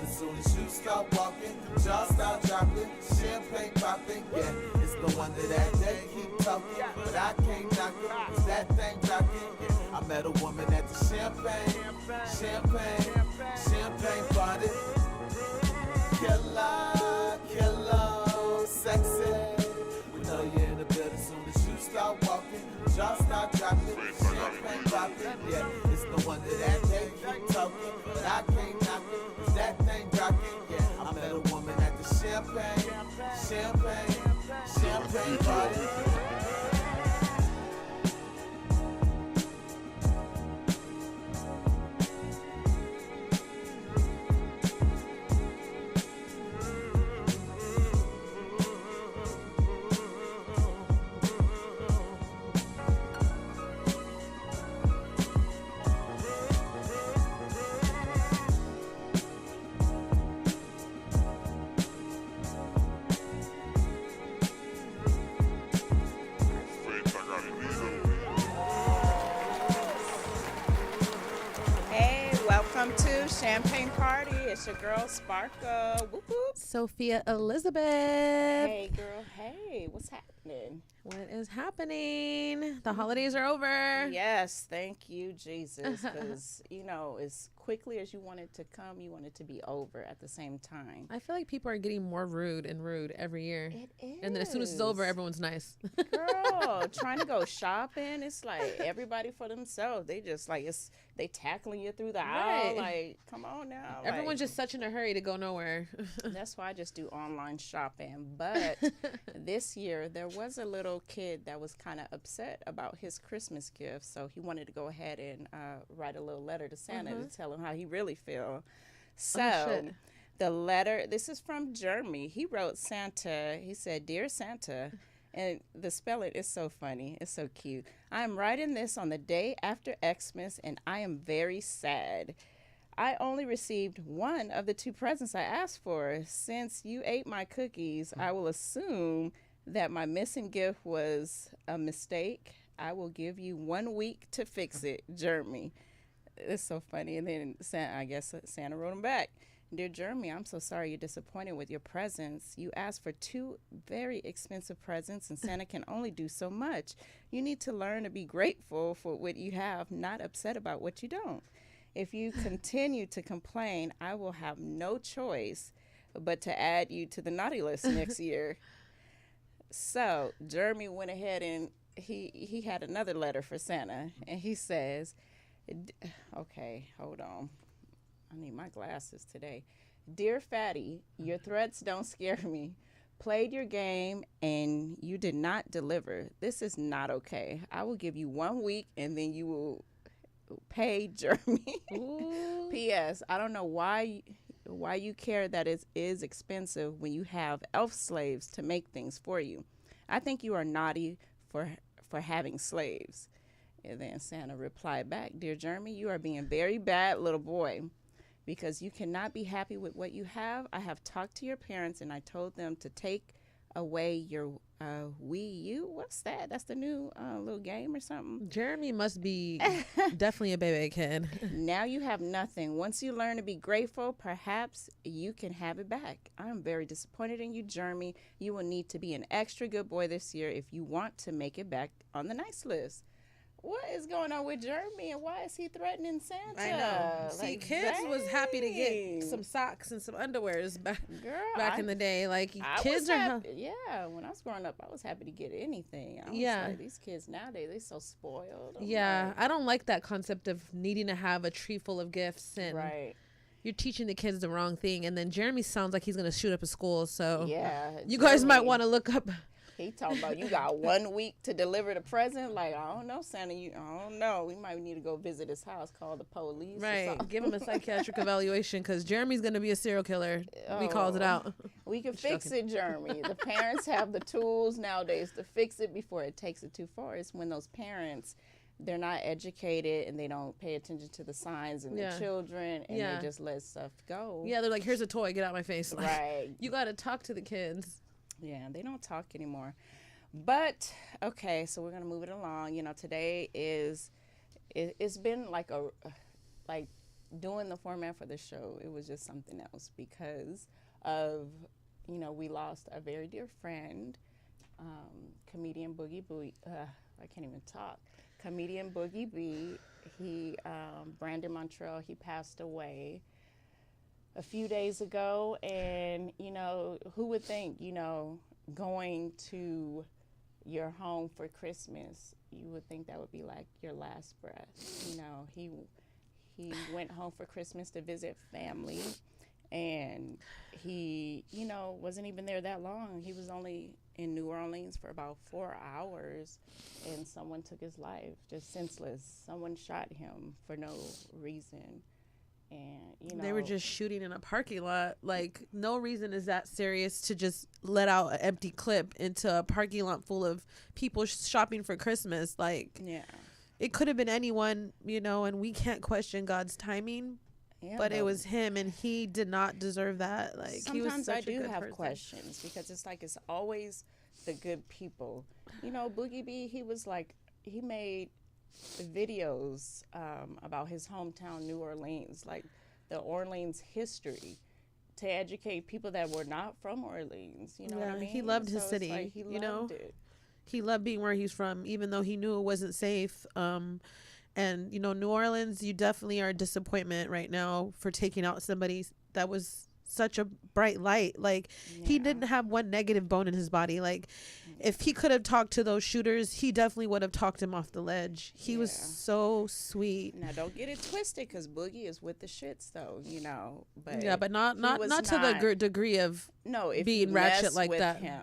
as soon as you start walking, jaws start dropping, champagne popping, yeah. It's the one that they keep talking, but I can't knock it, 'cause that thing rocking, yeah. I met a woman at the champagne party. Killer, sexy. We know you're in the building soon as you start walking, jaws start dropping, champagne popping, yeah. It's the one that they keep talking, but I can't knock it, 'cause that thing rocking, yeah. I met a woman at the champagne party. Welcome to Champagne Party. It's your girl Sparkle. Whoop whoop. Sophia Elizabeth. Hey girl, hey, what's happening? What is happening? The holidays are over. Yes, thank you, Jesus. Because, as quickly as you want it to come, you want it to be over at the same time. I feel like people are getting more rude every year. It is. And then as soon as it's over, everyone's nice. Girl, trying to go shopping, it's like everybody for themselves. They just they tackling you through the aisle. Like, come on now. Everyone's just such in a hurry to go nowhere. That's why I just do online shopping. But this year, there was a little kid that was kind of upset about his Christmas gift. So he wanted to go ahead and write a little letter to Santa to tell him how he really feel. So the letter, this is from Jeremy. He wrote Santa. He said, "Dear Santa," and the spelling is so funny. It's so cute. "I'm writing this on the day after Xmas, and I am very sad. I only received one of the two presents I asked for. Since you ate my cookies, I will assume that my missing gift was a mistake. I will give you 1 week to fix it, Jeremy." It's so funny. And then I guess Santa wrote him back. "Dear Jeremy, I'm so sorry you're disappointed with your presents. You asked for two very expensive presents, and Santa can only do so much. You need to learn to be grateful for what you have, not upset about what you don't. If you continue to complain, I will have no choice but to add you to the naughty list next year." So Jeremy went ahead and he had another letter for Santa, and he says, okay, hold on. I need my glasses today. "Dear Fatty, your threats don't scare me. Played your game and you did not deliver. This is not okay. I will give you 1 week and then you will pay, Jeremy." P.S. I don't know why you care that it is expensive when you have elf slaves to make things for you. I think you are naughty for having slaves." And then Santa replied back, "Dear Jeremy, you are being very bad little boy because you cannot be happy with what you have. I have talked to your parents and I told them to take away your Wii U." What's that? That's the new little game or something. Jeremy must be definitely a baby kid. "Now you have nothing. Once you learn to be grateful, perhaps you can have it back. I am very disappointed in you, Jeremy. You will need to be an extra good boy this year if you want to make it back on the nice list." What is going on with Jeremy, and why is he threatening Santa? I know. See, kids was happy to get some socks and some underwears back in the day. Like, kids are yeah, when I was growing up, I was happy to get anything. I was like, these kids nowadays, they so spoiled. I don't like that concept of needing to have a tree full of gifts, and you're teaching the kids the wrong thing. And then Jeremy sounds like he's going to shoot up a school, so you guys might want to look up. He talking about you got 1 week to deliver the present. Like, I don't know, Santa. I don't know. We might need to go visit his house, call the police. Right. Give him a psychiatric evaluation because Jeremy's going to be a serial killer. We called it out. We can fix it, Jeremy. The parents have the tools nowadays to fix it before it takes it too far. It's when those parents, they're not educated and they don't pay attention to the signs in the children, and they just let stuff go. Yeah, they're like, here's a toy. Get out my face. Like, right. You got to talk to the kids. Yeah, they don't talk anymore. But, okay, so we're going to move it along. You know, today it's been like doing the format for the show, it was just something else because of, we lost a very dear friend, comedian Boogie Boo. I can't even talk. Comedian Boogie B. He, Brandon Montrell, he passed away a few days ago. And, who would think, going to your home for Christmas, you would think that would be like your last breath. He went home for Christmas to visit family, and he, wasn't even there that long. He was only in New Orleans for about 4 hours, and someone took his life, just senseless. Someone shot him for no reason. And, they were just shooting in a parking lot. Like, no reason is that serious to just let out an empty clip into a parking lot full of people shopping for Christmas. Like, yeah, it could have been anyone, and we can't question God's timing. Yeah, but it was him, and he did not deserve that. Like, sometimes he was such I do a good have person. questions, because it's like it's always the good people. Boogie B, he made videos about his hometown, New Orleans, like the Orleans history, to educate people that were not from Orleans. You know what I mean? He loved his city. Like he loved it. He loved being where he's from, even though he knew it wasn't safe. And New Orleans, you definitely are a disappointment right now for taking out somebody that was such a bright light. Like, he didn't have one negative bone in his body. Like, if he could have talked to those shooters, he definitely would have talked him off the ledge. He was so sweet. Now, don't get it twisted, because Boogie is with the shits, though, But but not to the degree of being ratchet like that. Him,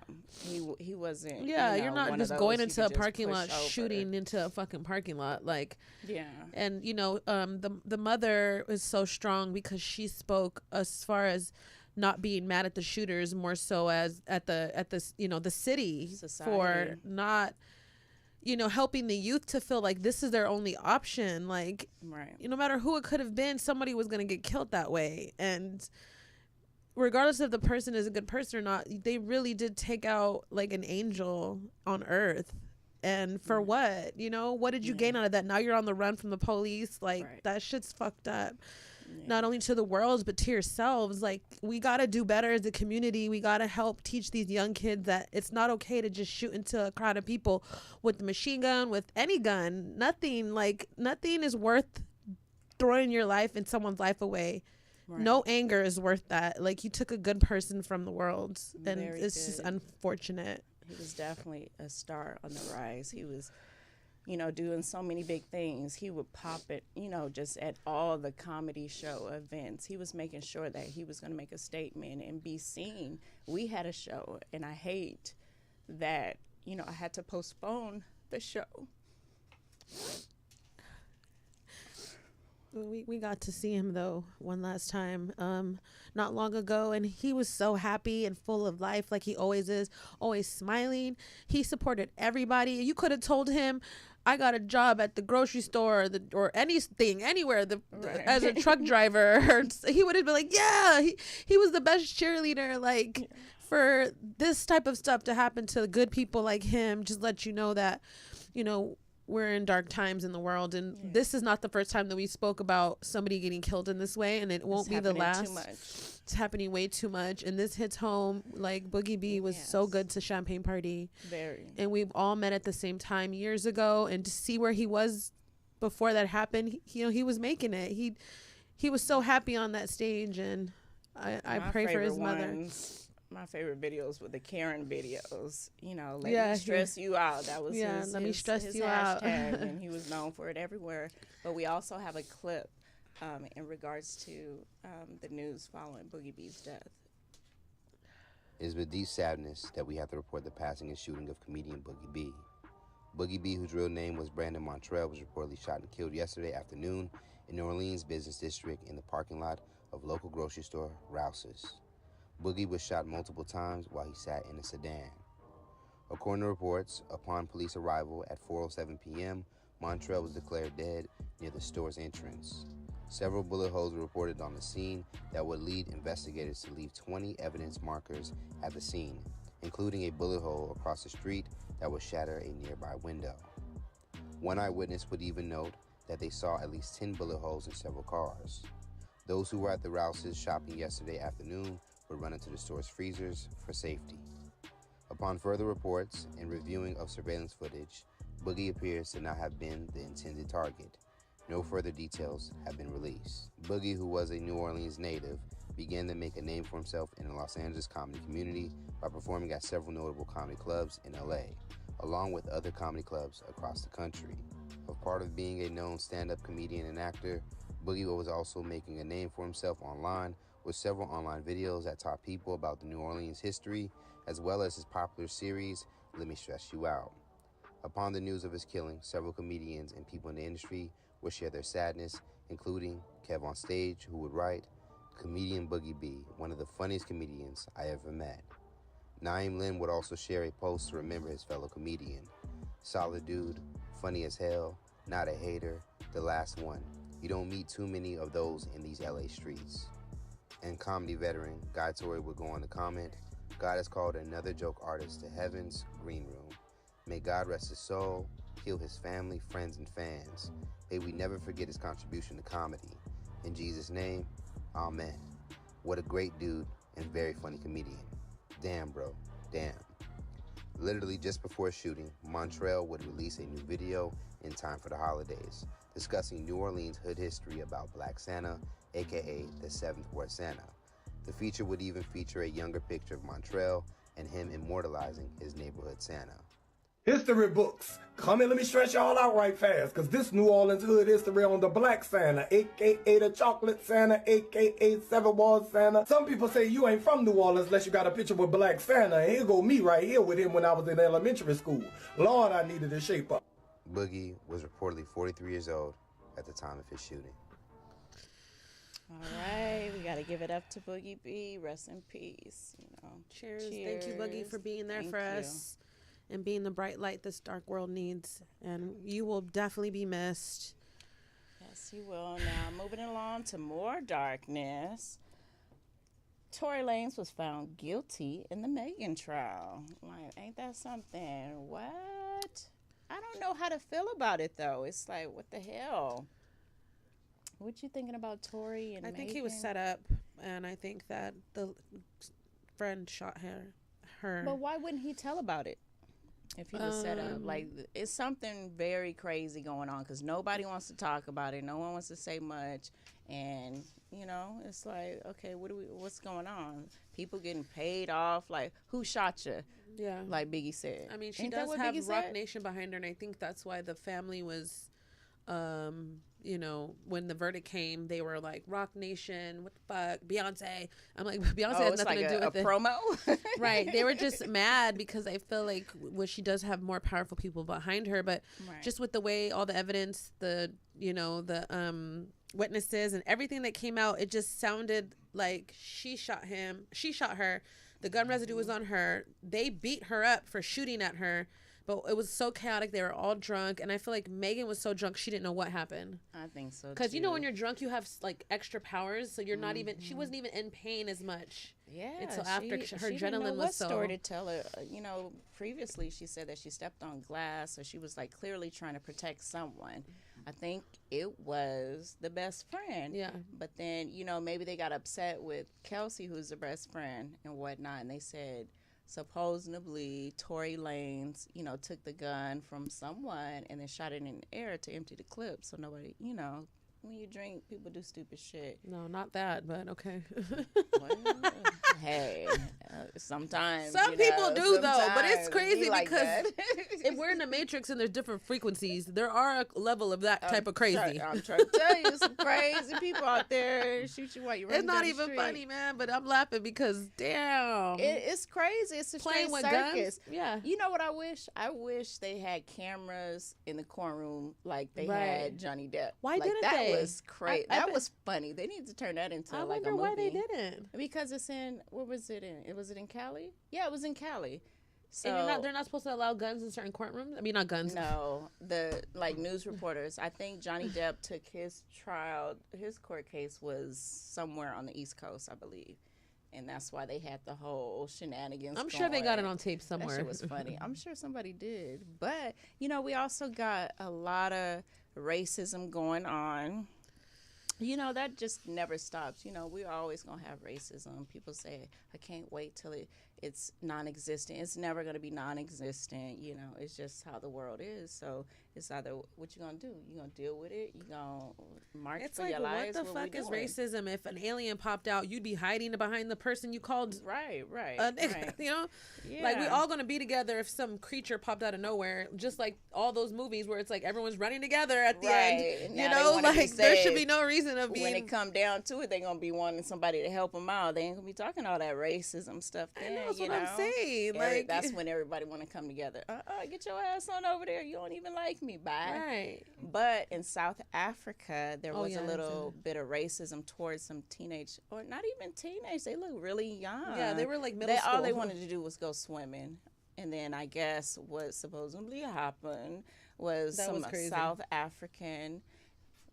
he wasn't. Yeah, you're not just going into a parking lot shooting into a fucking parking lot, like. Yeah. And the mother is so strong because she spoke as far as not being mad at the shooters, more so as at the the city. Society. For not helping the youth to feel like this is their only option. Like, right. No matter who it could have been, somebody was going to get killed that way. And regardless if the person is a good person or not, they really did take out like an angel on earth. And for what? What did you gain out of that? Now you're on the run from the police. Like, right. That shit's fucked up. Yeah. Not only to the world, but to yourselves. Like, we got to do better as a community. We got to help teach these young kids that it's not okay to just shoot into a crowd of people with a machine gun, with any gun. Nothing is worth throwing your life and someone's life away. Right. No anger is worth that. Like, you took a good person from the world, and it's just unfortunate. He was definitely a star on the rise. He was, doing so many big things. He would pop it, just at all the comedy show events. He was making sure that he was going to make a statement and be seen. We had a show, and I hate that, I had to postpone the show. We got to see him, though, one last time not long ago, and he was so happy and full of life, like he always is, always smiling. He supported everybody. You could have told him, I got a job at the grocery store or anything, anywhere, right. As a truck driver. He would have been like, yeah, he was the best cheerleader. Like, for this type of stuff to happen to good people like him, just let you know that, we're in dark times in the world, and this is not the first time that we spoke about somebody getting killed in this way, and it won't be the last. Too much. It's happening way too much, and this hits home. Like, Boogie B was so good to Champagne Party. Very. And we've all met at the same time years ago, and to see where he was before that happened, he was making it. He was so happy on that stage, and I pray for his mother. My favorite videos were the Karen videos, let me stress you out. That was his hashtag, out. And he was known for it everywhere. But we also have a clip in regards to the news following Boogie B's death. It is with deep sadness that we have to report the passing and shooting of comedian Boogie B. Boogie B, whose real name was Brandon Montrell, was reportedly shot and killed yesterday afternoon in New Orleans Business District in the parking lot of local grocery store Rouse's. Boogie was shot multiple times while he sat in a sedan. According to reports, upon police arrival at 4:07 p.m., Montrell was declared dead near the store's entrance. Several bullet holes were reported on the scene that would lead investigators to leave 20 evidence markers at the scene, including a bullet hole across the street that would shatter a nearby window. One eyewitness would even note that they saw at least 10 bullet holes in several cars. Those who were at the Rouse's shopping yesterday afternoon would run into the store's freezers for safety. Upon further reports and reviewing of surveillance footage, Boogie appears to not have been the intended target. No further details have been released. Boogie, who was a New Orleans native, began to make a name for himself in the Los Angeles comedy community by performing at several notable comedy clubs in LA, along with other comedy clubs across the country. A part of being a known stand-up comedian and actor, Boogie was also making a name for himself online with several online videos that taught people about the New Orleans history, as well as his popular series, Let Me Stress You Out. Upon the news of his killing, several comedians and people in the industry would share their sadness, including Kev on Stage, who would write, "Comedian Boogie B, one of the funniest comedians I ever met." Naeem Lynn would also share a post to remember his fellow comedian. "Solid dude, funny as hell, not a hater, the last one. You don't meet too many of those in these LA streets." And comedy veteran Guy Torrey would go on to comment, "God has called another joke artist to heaven's green room. May God rest his soul, heal his family, friends, and fans. May we never forget his contribution to comedy. In Jesus' name, amen." What a great dude and very funny comedian. Damn, bro. Damn. Literally just before shooting, Montreal would release a new video in time for the holidays, discussing New Orleans hood history about Black Santa, aka the Seventh Ward Santa. The feature would even feature a younger picture of Montreal and him immortalizing his neighborhood Santa. History books. Come and let me stretch y'all out right fast, because this New Orleans hood history on the Black Santa, a.k.a. the Chocolate Santa, a.k.a. Seven Ward Santa. Some people say you ain't from New Orleans unless you got a picture with Black Santa, and here go me right here with him when I was in elementary school. Lord, I needed to shape up. Boogie was reportedly 43 years old at the time of his shooting. All right, we got to give it up to Boogie B. Rest in peace. Cheers. Thank you, Boogie, for being there for us and being the bright light this dark world needs. And you will definitely be missed. Yes, you will. Now, moving along to more darkness. Tory Lanez was found guilty in the Megan trial. Like, ain't that something? What? I don't know how to feel about it, though. It's like, what the hell? What you thinking about Tory and I Megan? think he was set up, and I think that the friend shot her. But why wouldn't he tell about it if he was set up? Like, it's something very crazy going on because nobody wants to talk about it. No one wants to say much. And, it's like, okay, what's going on? People getting paid off. Like, who shot you? Yeah. Like Biggie said. I mean, she does have Rock Nation behind her, and I think that's why the family was... when the verdict came, they were like, Rock Nation, what the fuck, Beyonce. I'm like, Beyonce has nothing to do with it. Promo? Right. They were just mad because I feel like she does have more powerful people behind her, but just with the way all the evidence, the witnesses and everything that came out, it just sounded like she shot her. The gun residue was on her. They beat her up for shooting at her. But it was so chaotic. They were all drunk. And I feel like Megan was so drunk, she didn't know what happened. I think so, too. Because, when you're drunk, you have, like, extra powers. So you're not even... She wasn't even in pain as much. Yeah. Until after her she adrenaline didn't know was so... what story to tell her. Previously, she said that she stepped on glass. So she was, like, clearly trying to protect someone. I think it was the best friend. Yeah. But then, maybe they got upset with Kelsey, who's the best friend and whatnot. And they said... Supposedly, Tory Lanez, took the gun from someone and then shot it in the air to empty the clip. So nobody, when you drink, people do stupid shit. No, not that, but okay. Well, hey, sometimes. Some people do, though, but it's crazy like because if we're in the Matrix and there's different frequencies, there are a level of that type of crazy. I'm trying to tell you, some crazy people out there shoot you while you're running It's not down even the funny, man, but I'm laughing because, damn. It's crazy. It's a playing straight with circus. Guns? Yeah. You know what I wish? I wish they had cameras in the courtroom like they had Johnny Depp. Why didn't they? That was crazy. That was funny. They need to turn that into I like a wonder movie. why they didn't. Because it's in, where was it in? Was it in Cali? Yeah, it was in Cali. So and they're not supposed to allow guns in certain courtrooms? I mean, not guns. No, the news reporters. I think Johnny Depp took his court case was somewhere on the East Coast, I believe. And that's why they had the whole shenanigans. I'm sure they got it on tape somewhere. That shit was funny. I'm sure somebody did. But, you know, we also got a lot of racism going on. You know, that just never stops. You know, we're always going to have racism. People say, I can't wait till it's non-existent. It's never going to be non-existent. You know, it's just how the world is. So it's either what you're going to do. You're going to deal with it. You're going to march for your lives. What the fuck is racism? If an alien popped out, you'd be hiding behind the person you called. Right. You know? Yeah. Like, we all going to be together if some creature popped out of nowhere. Just like all those movies where it's like everyone's running together at the end. You know, like, there should be no reason of being. When it come down to it, they're going to be wanting somebody to help them out. They ain't going to be talking all that racism stuff then. That's what I'm saying. Like, that's when everybody want to come together. Get your ass on over there. You don't even like me. Bye. Right. But in South Africa, there was a little bit of racism towards some teenage, or not even teenage. They look really young. Yeah, they were like middle school. All they wanted to do was go swimming. And then I guess what supposedly happened was some South African.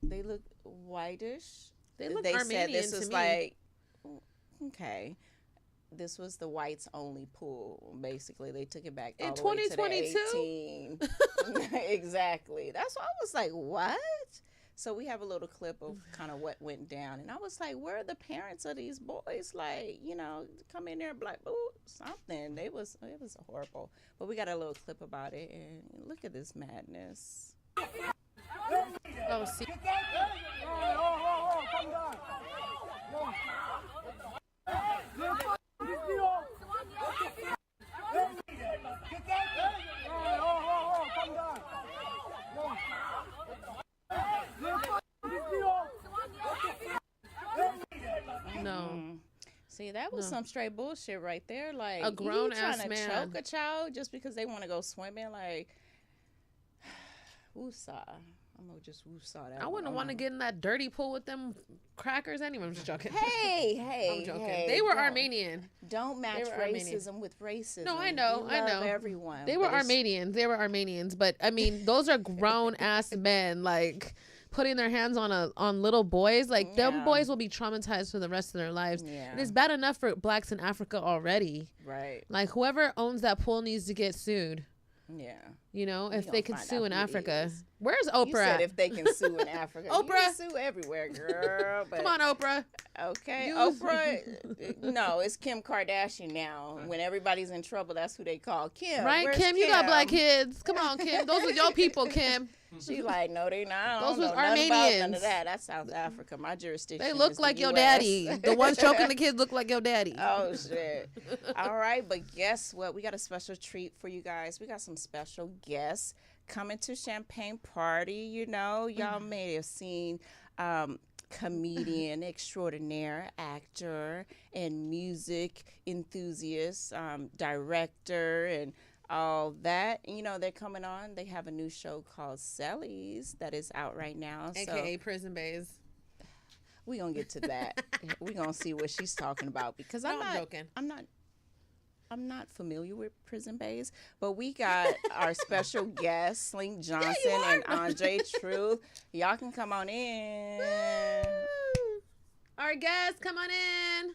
They look whitish. They look Armenian said this was to me. Like, okay. This was the whites only pool. Basically, they took it back all the way to the 18. Exactly. That's why I was like, what? So we have a little clip of kind of what went down, and I was like, where are the parents of these boys? Like, you know, come in there and be like, ooh, something. It was horrible. But we got a little clip about it, and look at this madness. Oh, see. No. See, that was some straight bullshit right there. Like, a grown ass man trying to choke a child just because they want to go swimming. Like, woosah. I'm gonna just woosah that. I wouldn't want to get in that dirty pool with them crackers anyway. I'm just joking. Hey, I'm joking. Hey, they were Armenian. Don't match racism with racism. No, I know. Everyone. They were Armenians. But I mean, those are grown ass men. Like, putting their hands on little boys, like, them boys will be traumatized for the rest of their lives. Yeah. And it's bad enough for blacks in Africa already. Right. Like, whoever owns that pool needs to get sued. Yeah. You know, if they can sue in Africa. Where's Oprah? You said if they can sue in Africa. Oprah. You can sue everywhere, girl. But, come on, Oprah. Okay. Oprah. No, it's Kim Kardashian now. When everybody's in trouble, that's who they call Kim. Right, Where's Kim? You got black kids. Come on, Kim. Those are your people, Kim. She like, no, they not. Those was Armenians. None of that. That's South Africa. My jurisdiction. They look like your daddy. The ones choking the kids look like your daddy. Oh shit! All right, but guess what? We got a special treat for you guys. We got some special guests coming to Champagne Party. You know, y'all may have seen comedian extraordinaire, actor, and music enthusiast, director, and all that. You know, they're coming on. They have a new show called Sellies that is out right now. AKA Prison Bays. We're going to get to that. We're going to see what she's talking about, because I'm joking. I'm not familiar with Prison Bays, but we got our special guests, Slink Johnson and Andre Truth. Y'all can come on in. Woo! Our guests, come on in.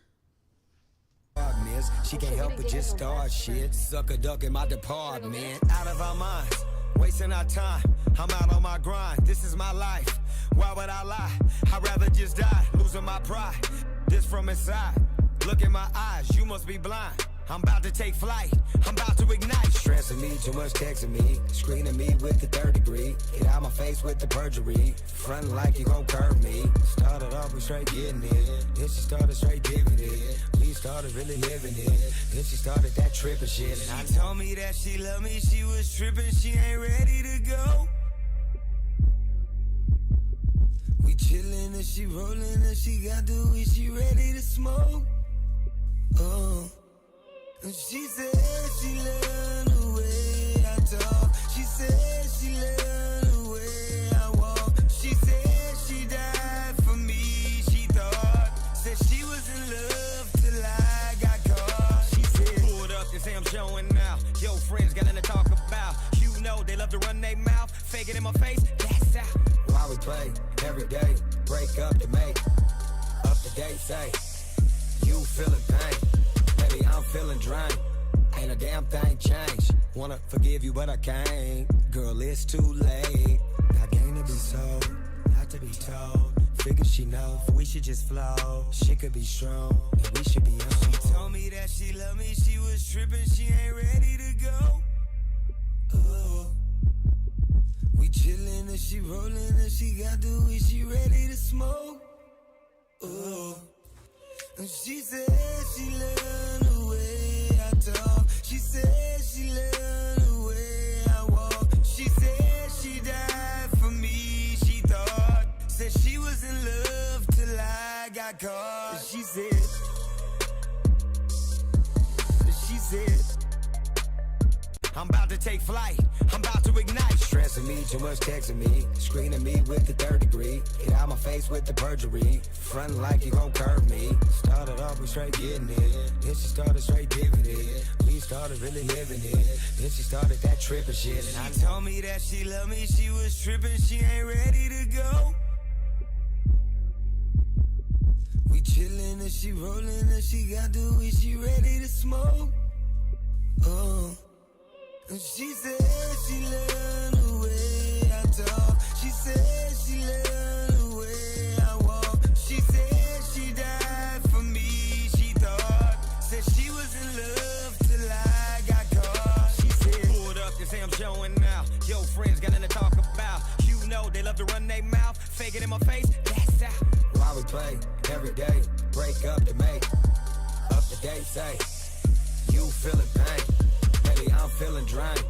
She can't help but just start shit. Sucker duck in my department. Out of our minds, wasting our time. I'm out on my grind. This is my life. Why would I lie? I'd rather just die, losing my pride. This from inside. Look in my eyes, you must be blind. I'm about to take flight. I'm about to ignite. Stressing me, too much texting me. Screening me with the third degree. Get out my face with the perjury. Frontin' like you gon' curve me. Started off with straight getting it. Then she started straight giving it. We started really living it. Then she started that tripping shit. And she told me that she loved me. She was tripping. She ain't ready to go. We chillin' and she rollin' and she got the weed. She ready to smoke. Oh. And she said she loved the way I talk. She said she loved the way I walk. She said she died for me, she thought. Said she was in love till I got caught. She said, pulled up, they say I'm showing now. Yo, friends got nothing to talk about. You know they love to run their mouth. Fake it in my face, that's out. Why we play every day, break up to make up the day, say you feeling pain. feeling drained. Ain't a damn thing changed. Wanna forgive you, but I can't. Girl, it's too late. I came to be sold, not to be told. Figure she know, we should just flow. She could be strong, and we should be on. She told me that she loved me, she was tripping, she ain't ready to go. Oh. We chillin' and she rollin' and she got the weed, she ready to smoke. Oh. And she said she learned the way I talk. She said she learned the way I walk. She said she died for me, she thought. Said she was in love till I got caught. She said, I'm about to take flight, I'm about to ignite. Stressing me, too much texting me, screening me with the third degree. Get out my face with the perjury, frontin' like you gon' curve me. Started off with straight getting it, then she started straight giving it. We started really living it, then she started that tripping shit. And she told me that she loved me, she was tripping, she ain't ready to go. We chillin' and she rollin' and she got the weed, she ready to smoke. Oh. And she said she learned the way I talk. She said she learned the way I walk. She said she died for me, she thought. Said she was in love till I got caught. She said, pulled up and say I'm showing out. Yo, friends got nothing to talk about. You know they love to run their mouth, fake it in my face, that's out. Why we play every day, break up to make up the day, say you feeling pain. Baby, I'm feeling drained.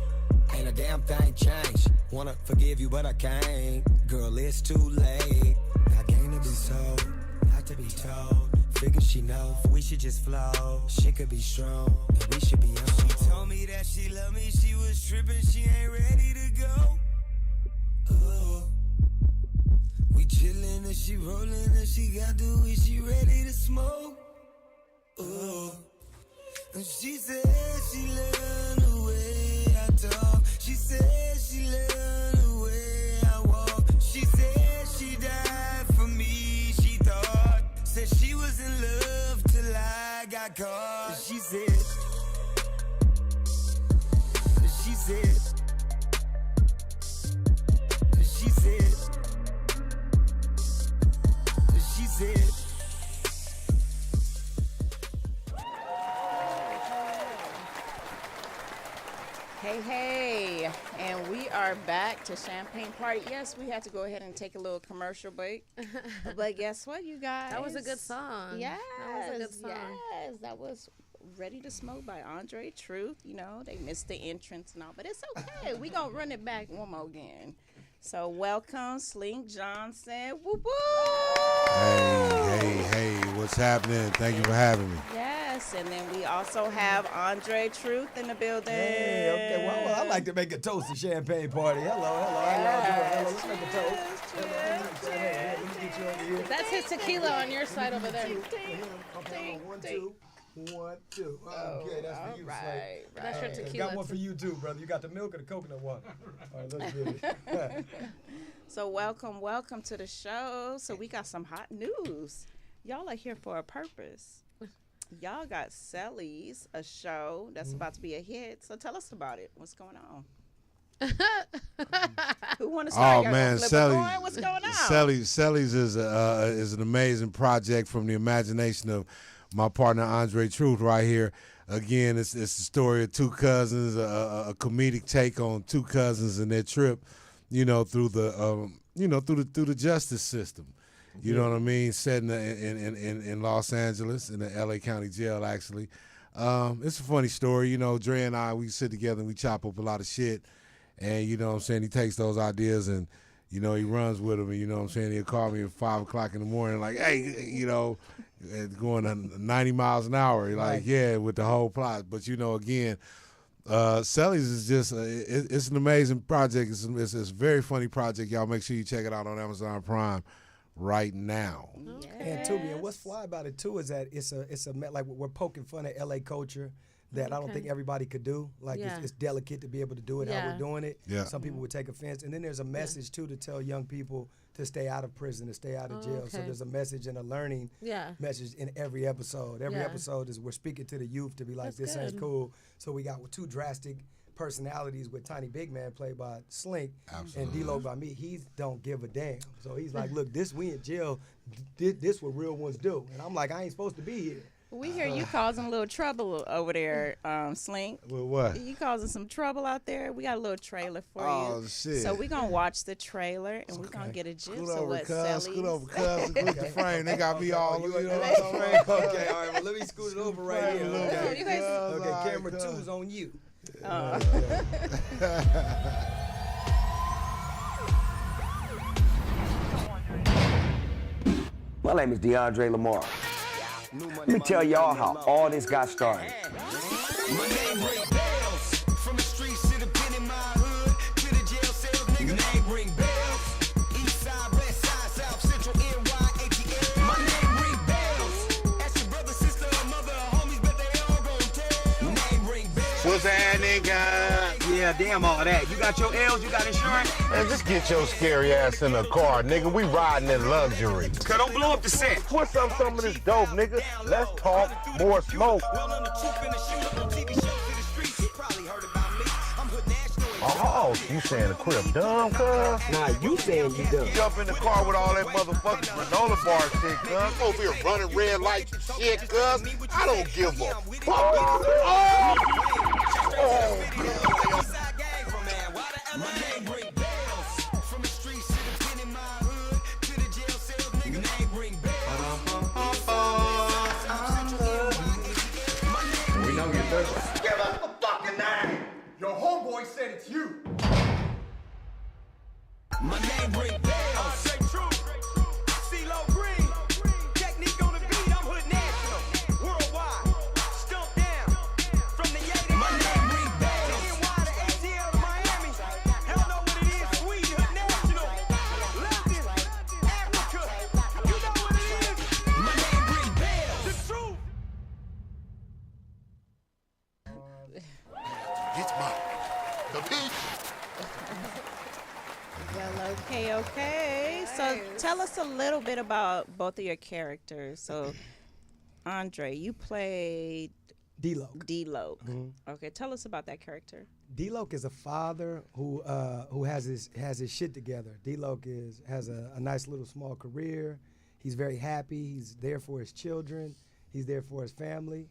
Ain't a damn thing changed. Wanna forgive you, but I can't. Girl, it's too late. I came to be sold, not to be told. Figure she know, we should just flow. She could be strong, and we should be on. She told me that she loved me, she was tripping, she ain't ready to go. Oh. We chillin' and she rollin' and she got the weed, she ready to smoke. Oh. And she said she learned the way I talk. She said she learned the way I walk. She said she died for me, she thought. Said she was in love till I got caught. She said, she said, she said, she said. Hey, and we are back to Champagne Party. Yes, we had to go ahead and take a little commercial break. But guess what, you guys? That was a good song. Yes, that was a good song. Yes, that was Ready to Smoke by Andre Truth. You know, they missed the entrance and all, but it's okay. We gonna run it back one more again. So welcome, Slink Johnson. Woo woo! Hey, what's happening? Thank you for having me. Yes, and then we also have Andre Truth in the building. Hey, okay. Well, I like to make a toast to Champagne Party. Hello. How y'all doing? Hello, let's make a toast. Hello. Let me get you over here. That's his tequila on your side over there. Okay, 1, 2. 1, 2. Okay, that's for you, Right. That's your tequila. Got one for you too, brother. You got the milk or the coconut one? All right, let's get it. So welcome to the show. So we got some hot news. Y'all are here for a purpose. Y'all got Sellies, a show that's about to be a hit. So tell us about it. What's going on? Who want to start? Oh man, Sellies. What's going on? Sellies is an amazing project from the imagination of my partner Andre Truth right here. Again, it's the story of two cousins, a comedic take on two cousins and their trip, through the justice system. You know what I mean? Set in Los Angeles, in the LA County Jail, actually. It's a funny story. Dre and I, we sit together and we chop up a lot of shit. And, you know what I'm saying, he takes those ideas and, he runs with them. And, you know what I'm saying, he'll call me at 5 o'clock in the morning like, hey, going at 90 miles an hour. Like, yeah, with the whole plot. But, again, Sellies is just, it's an amazing project. It's a very funny project. Y'all make sure you check it out on Amazon Prime right now. And Tubi, and what's fly about it too is that it's a like we're poking fun at LA culture. that I don't think everybody could do. Like it's delicate to be able to do it how we're doing it. Yeah. Some people would take offense. And then there's a message too to tell young people to stay out of prison, to stay out of jail. So there's a message and a learning message in every episode. Every episode is we're speaking to the youth to be like, this ain't cool. So we got two drastic personalities with Tiny Big Man played by Slink and D-Lo by me. He don't give a damn. So he's like, look, we in jail. This what real ones do. And I'm like, I ain't supposed to be here. We hear you causing a little trouble over there, Slink. With what? You causing some trouble out there. We got a little trailer for you. Oh, shit. So we're going to watch the trailer, and we're going to get a gist of what Sally's. Scoot over, cuz. Scoot the frame. They got me all, you know what I'm saying? Okay, all right. Well, let me scoot it over right here. Okay, camera 2's on you. My name is DeAndre Lamar. Let me tell y'all how all this got started. My name ring bells. From the streets to the pen in my hood to the jail cells, nigga. Name ring bells. East side, west side, south central, NY, ATL. My name ring bells. Ask your brother, sister, or mother, homies, but they all gon' tell. Name ring bells. What's that, nigga? Yeah, damn all that. You got your L's, you got insurance? Man, just get your scary ass in the car, nigga. We riding in luxury. Cause don't blow up the set. Twist up some of this dope, nigga. Let's talk more smoke. Oh, you saying the crib dumb, cuz? Nah, you saying you dumb. You up in the car with all that motherfucking granola bar shit, cuz. Over here running red lights and shit, cuz. I don't give a fuck. Oh, cuz. My name ring bells. From the streets to the pen in my hood to the jail cells, nigga. Name ring bells. We know you're thirsty. Give us the fucking name. Your homeboy said it's you. My name ring bells. Say true. CeeLo Green. Technique on the beat. I'm hood national. Worldwide. Stomp down. From the Yada. My name ring bells. NY to ATL to Miami. Hell know what it is. Sweet hood national. London. Africa. You know what it is. My name ring bells. The truth. It's mine. The beach. Well, okay. So tell us a little bit about both of your characters. So, Andre, you played D-Loc. D-Loc. Okay, tell us about that character. D-Loc is a father who has his shit together. D-Loc has a nice little small career. He's very happy. He's there for his children. He's there for his family.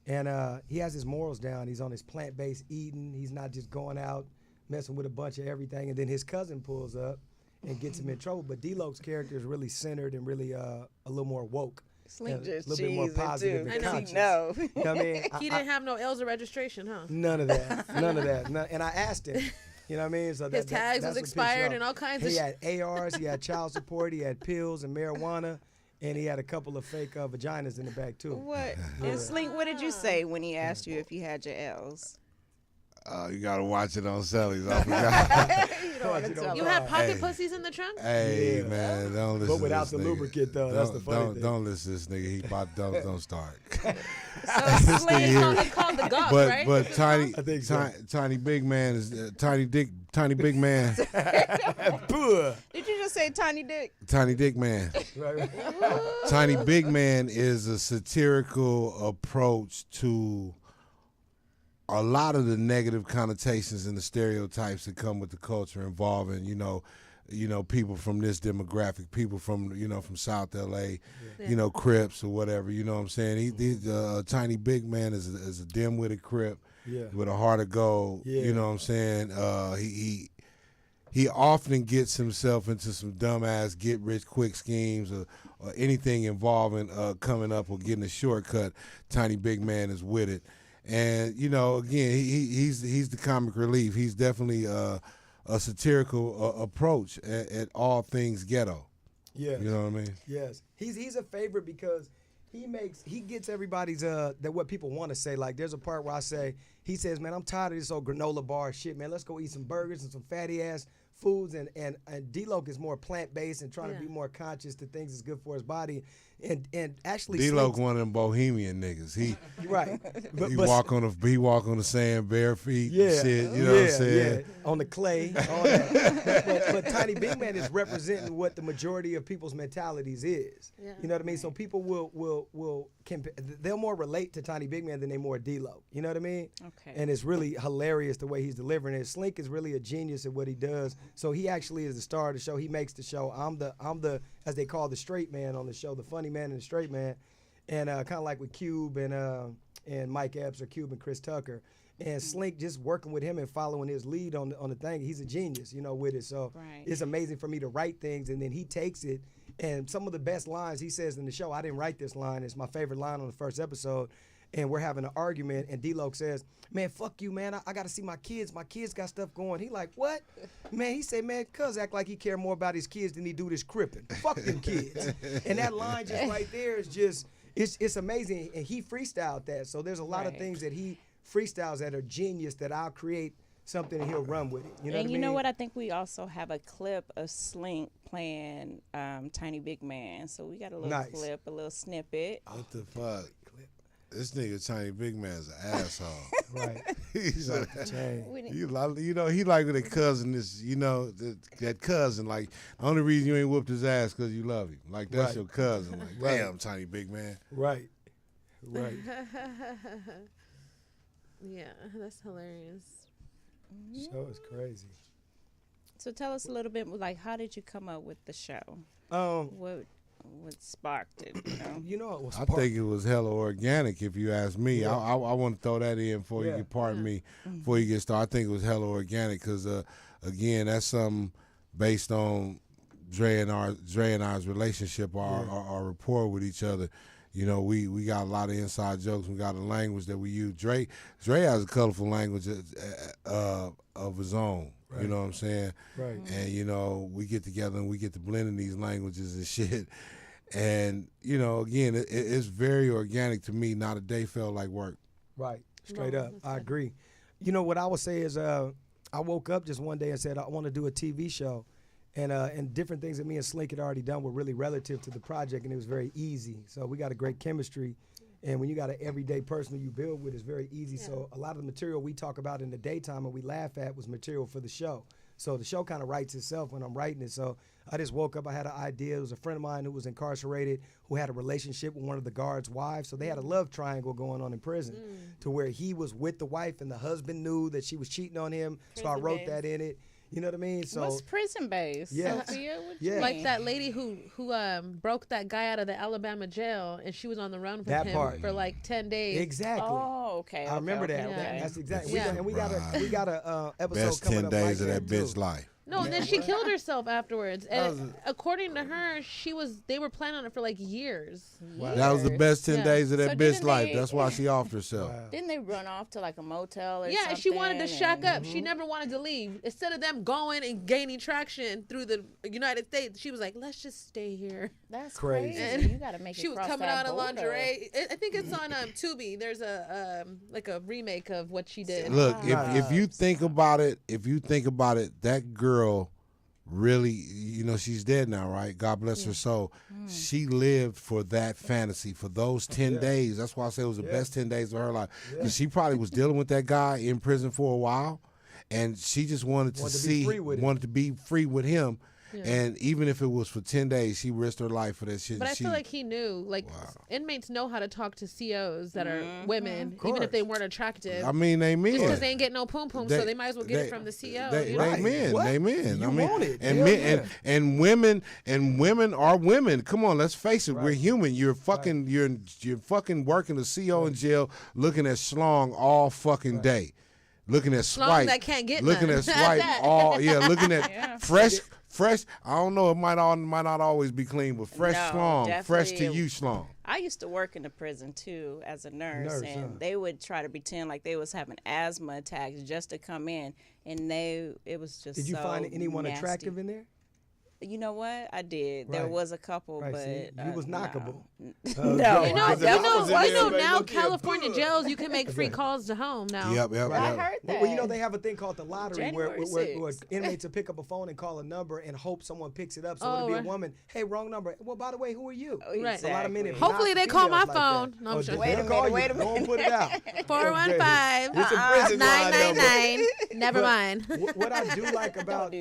And he has his morals down. He's on his plant-based eating. He's not just going out messing with a bunch of everything. And then his cousin pulls up and gets him in trouble. But D-Loc's character is really centered and really a little more woke. Slink just a little bit more positive and conscious. No. You know what I mean? He didn't have no L's or registration, huh? None of that. And I asked him. You know what I mean? So his tags was expired and all kinds of shit. He had ARs, he had child support, he had pills and marijuana, and he had a couple of fake vaginas in the back too. What? And Slink, what did you say when he asked you if you had your L's? You gotta watch it on Sally's. I forgot. You don't want to tell You had pocket pussies in the trunk? Hey, man, don't listen. But without to the this lubricant, though, that's the funny thing. Don't listen to this nigga. He about don't start. So Slink called the Gawk, right? But Tiny, I think so. Tiny Big Man is Tiny Big Man. Did you just say Tiny Dick? Tiny Dick Man. Tiny Big Man is a satirical approach to a lot of the negative connotations and the stereotypes that come with the culture involving, you know, people from this demographic, people from, from South LA, Crips or whatever, you know what I'm saying? Tiny Big Man is a dim-witted Crip with a heart of gold, you know what I'm saying? He often gets himself into some dumbass get-rich-quick schemes or anything involving coming up or getting a shortcut. Tiny Big Man is with it. And, again, he's the comic relief. He's definitely a satirical approach at all things ghetto. Yes. You know what I mean? Yes. He's a favorite because he gets everybody's that what people want to say. Like there's a part where he says, man, I'm tired of this old granola bar shit, man. Let's go eat some burgers and some fatty ass foods. And D-Loc is more plant based and trying to be more conscious to things that's good for his body. And actually, D-Lo one of them bohemian niggas. He right. He walk on the sand bare feet. Yeah, and shit, you know what I'm saying? Yeah, on the clay. All that. but Tiny Big Man is representing what the majority of people's mentalities is. Yeah. You know what I mean? So people will they'll more relate to Tiny Big Man than they more D-Lo. You know what I mean? Okay. And it's really hilarious the way he's delivering it. Slink is really a genius at what he does. So he actually is the star of the show. He makes the show. I'm the as they call the straight man on the show, the funny man and the straight man, and kind of like with Cube and Mike Epps or Cube and Chris Tucker. And Slink, just working with him and following his lead on the thing, he's a genius, with it. So It's amazing for me to write things, and then he takes it. And some of the best lines he says in the show, I didn't write this line. It's my favorite line on the first episode. And we're having an argument, and D-Lo says, man, fuck you, man. I got to see my kids. My kids got stuff going. He like, what? Man, he said, man, cuz act like he care more about his kids than he do this crippin'. Fuck them kids. And that line just right there is just, it's amazing. And he freestyled that. So there's a lot of things that he freestyles that are genius that I'll create something and he'll run with it. You know what I mean? You know what? I think we also have a clip of Slink playing Tiny Big Man. So we got a little clip, a little snippet. What the fuck? This nigga Tiny Big Man's an asshole. Right. He's like, he like that cousin is, that cousin. Like, the only reason you ain't whooped his ass because you love him. Like, that's your cousin. Like, damn, Tiny Big Man. Right. Yeah, that's hilarious. Show is crazy. So tell us a little bit, like, how did you come up with the show? What sparked it? I think it was hella organic. If you ask me, I want to throw that in before you get pardon me before you get started. I think it was hella organic because again, that's something based on Dre and I's relationship, our rapport with each other. We got a lot of inside jokes. We got a language that we use. Dre has a colorful language of his own. Right. You know what I'm saying? Right. And, we get together and we get to blending these languages and shit. And, again, it's very organic to me. Not a day felt like work. Right. Straight up. I agree. What I would say is I woke up just one day and said, I want to do a TV show. And different things that me and Slink had already done were really relative to the project, and it was very easy. So we got a great chemistry. And when you got an everyday person who you build with, it's very easy. Yeah. So a lot of the material we talk about in the daytime and we laugh at was material for the show. So the show kind of writes itself when I'm writing it. So I just woke up, I had an idea. It was a friend of mine who was incarcerated who had a relationship with one of the guards' wives. So they had a love triangle going on in prison to where he was with the wife and the husband knew that she was cheating on him. So I wrote that in it. You know what I mean? So what's prison based? Yeah. Sophia, like that lady who broke that guy out of the Alabama jail, and she was on the run from him for like 10 days. Exactly. Oh, okay. I remember that. Okay. That's exactly. We got a episode best coming 10 up days like of that bitch life. No, and then she killed herself afterwards. And according to her, they were planning on it for like years. Wow. That was the best 10 days of that bitch life. That's why she offed herself. Wow. Didn't they run off to like a motel or something? Yeah, and she wanted to shack up. She never wanted to leave. Instead of them going and gaining traction through the United States, she was like, let's just stay here. That's crazy. And you got to make it. She was coming out in lingerie. I think it's on Tubi. There's a remake of what she did. Look, if you think about it, that girl really, she's dead now, right? God bless her soul. She lived for that fantasy, for those 10 days. That's why I say it was the best 10 days of her life. Because she probably was dealing with that guy in prison for a while, and she just wanted to be free with him. Yeah. And even if it was for 10 days, she risked her life for that shit. But I feel like he knew, inmates know how to talk to COs that are women, even if they weren't attractive. I mean, they men. Just because they ain't getting no poom poom, so they might as well get it from the CO. They men. They men. You want it. And women are women. Come on, let's face it. Right. We're human. You're fucking working the CO in jail, looking at schlong all fucking day, looking at Sprite. That can't get looking none. at Sprite looking at fresh. I don't know. It might not always be clean, but fresh schlong, fresh to you schlong. I used to work in the prison too as a nurse, and they would try to pretend like they was having asthma attacks just to come in, and it was just. Did you find anyone nasty. Attractive in there? You know what? I did. Right. There was a couple, but you was knockable. No. You know now California jails, you can make free calls to home now. Yep. I heard that. Well, you know they have a thing called the lottery where inmates will pick up a phone and call a number and hope someone picks it up. So it'll be a woman. Hey, wrong number. Well, by the way, who are you? Exactly. A lot of men. Hopefully they call my phone. No, I'm sure. Wait a minute. Don't put it out. 415-999. Never mind. What I do like about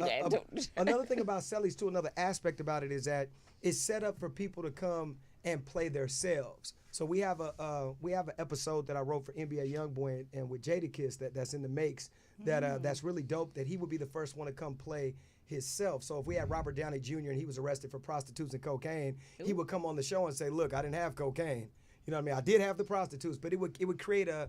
another thing about Cellies too, another aspect about it is that it's set up for people to come and play themselves. So we have an episode that I wrote for NBA YoungBoy and with Jadakiss that's in the makes that's really dope. That he would be the first one to come play himself. So if we had Robert Downey Jr. and he was arrested for prostitutes and cocaine, he would come on the show and say, "Look, I didn't have cocaine. You know what I mean? I did have the prostitutes, but it would create a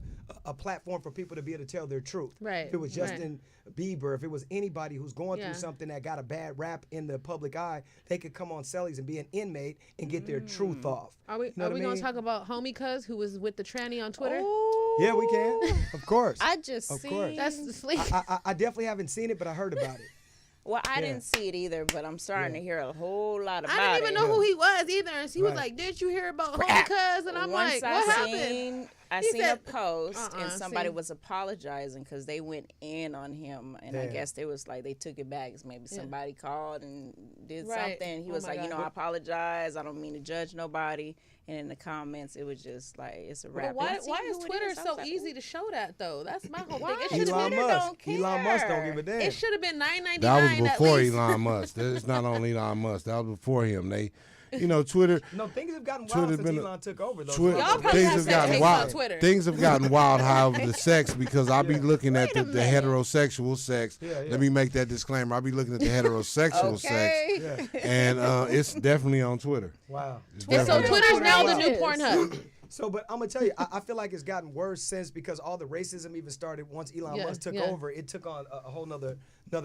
platform for people to be able to tell their truth. Right. If it was Justin Bieber, if it was anybody who's going through something that got a bad rap in the public eye, they could come on Cellies and be an inmate and get their truth off. Are we going to talk about homie cuz who was with the tranny on Twitter? Oh. Yeah, we can. Of course. I just seen. That's the sleep. I definitely haven't seen it, but I heard about it. Well, I didn't see it either, but I'm starting to hear a whole lot about it. I didn't even know who he was either. And she was like, "Did you hear about homie cuz?" And I'm like, "What happened?" I seen a post and somebody was apologizing because they went in on him, and I guess they was like they took it back. Maybe somebody called and did something. He was like, I apologize. I don't mean to judge nobody. And in the comments, it was just like it's a rap. Why is Twitter so easy to show that though? That's my whole thing. Elon Musk don't give a damn. It should have been $9.99. That was before Elon Musk. It's not on Elon Musk. That was before him. Twitter. No, things have gotten wild since Elon took over, though. Things have gotten wild, however, the sex, because I'll be looking at the heterosexual sex. Let me make that disclaimer. I'll be looking at the heterosexual sex. And it's definitely on Twitter. Wow. So Twitter's now the new Pornhub. So, but I'm going to tell you, I feel like it's gotten worse since because all the racism even started once Elon Musk took over. It took on a whole nother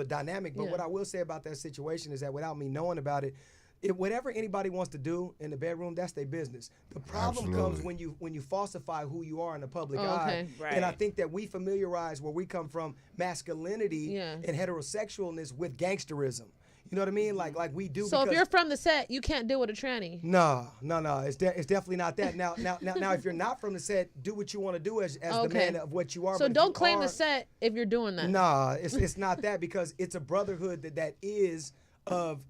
dynamic. But what I will say about that situation is that without me knowing about it, whatever anybody wants to do in the bedroom, that's their business. The problem comes when you falsify who you are in the public eye. Right. And I think that we familiarize where we come from masculinity and heterosexualness with gangsterism. You know what I mean? Like we do. So if you're from the set, you can't deal with a tranny. No. It's definitely not that. Now, if you're not from the set, do what you want to do as the man of what you are. So don't claim the set if you're doing that. Nah, it's not that because it's a brotherhood that is of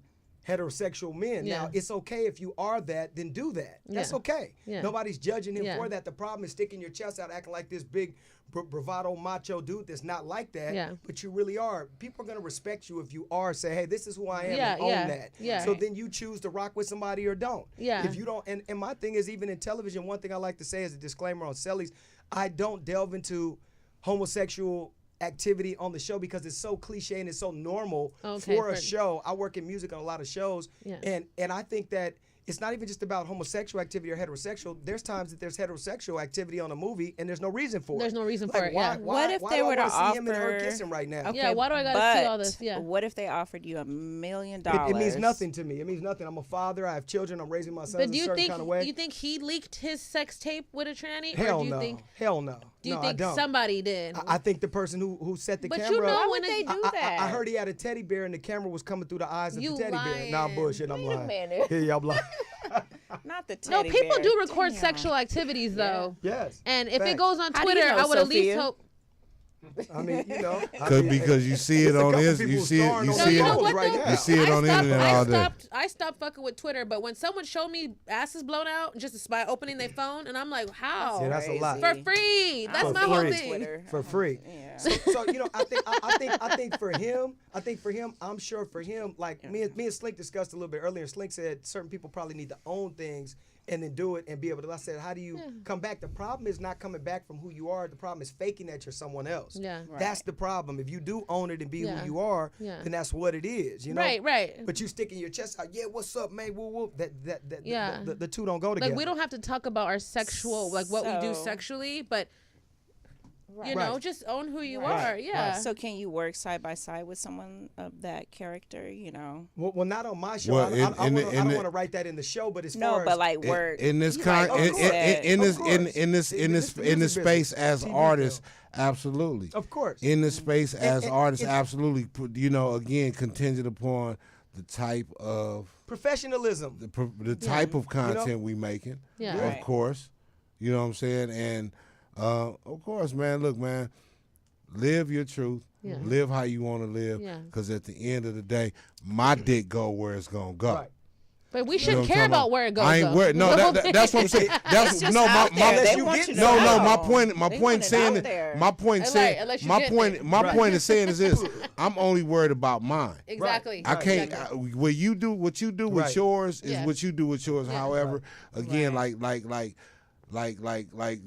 heterosexual men. Now, it's okay if you are that, then do that. That's okay. Nobody's judging him for that. The problem is sticking your chest out, acting like this big bravado macho dude that's not like that, but you really are. People are going to respect you if you are, say, hey, this is who I am, and own that. So then you choose to rock with somebody or don't. If you don't, and my thing is, even in television, one thing I like to say as a disclaimer on Cellies, I don't delve into homosexual activity on the show because it's so cliche and it's so normal for a show. I work in music on a lot of shows, and I think that it's not even just about homosexual activity or heterosexual. There's times that there's heterosexual activity on a movie and there's no reason for it. There's no reason for it. What if they were to offer him and her kissing right now? Okay, why do I gotta see all this? What if they offered you $1 million? It means nothing to me. It means nothing. I'm a father. I have children. I'm raising my sons in a certain kind of way. Do you think he leaked his sex tape with a tranny? Hell or do you no. think, Hell no. Do you think somebody did? I think the person who set the camera. But you know why when would they do that? I heard he had a teddy bear and the camera was coming through the eyes of the teddy bear. Nah, bullshit. I'm lying. Wait a minute. Yeah, I'm lying. Not the teddy No, people bear. do record sexual activities though. Yes. And if it goes on Twitter, I would at least hope. I mean, because you see it on his, you see it on the internet all day. I stopped fucking with Twitter, but when someone showed me asses blown out just by opening their phone, and I'm like, how? Yeah, that's a lot. For free. That's my whole thing. Twitter. For free. Yeah. So I think for him, I'm sure for him, like me and Slink discussed a little bit earlier. Slink said certain people probably need to own things and then do it and be able to. I said, how do you come back? The problem is not coming back from who you are. The problem is faking that you're someone else. Yeah. Right. That's the problem. If you do own it and be who you are, then that's what it is. You know. Right. But you sticking your chest out. Yeah, what's up, man? Woo woo. The two don't go together. Like we don't have to talk about our sexual, like what we do sexually, but. You know, just own who you are. Yeah. So can you work side by side with someone of that character? You know. Well, not on my show. I don't want to write that in the show, but as far as but like work in this in this space as artists, absolutely. Of course. In this space as artists, absolutely. You know, again, contingent upon the type of professionalism, the type of content we making, of course. You know what I'm saying? And of course, man, look, man, live your truth. Live how you want to live. Because at the end of the day, my dick go where it's going to go. Right. But we shouldn't care about where it goes. I ain't worried. No, that's what I'm saying. That's no, my point is saying is this: I'm only worried about mine. Exactly. I can't. What you do with yours is what you do with yours. However, again, like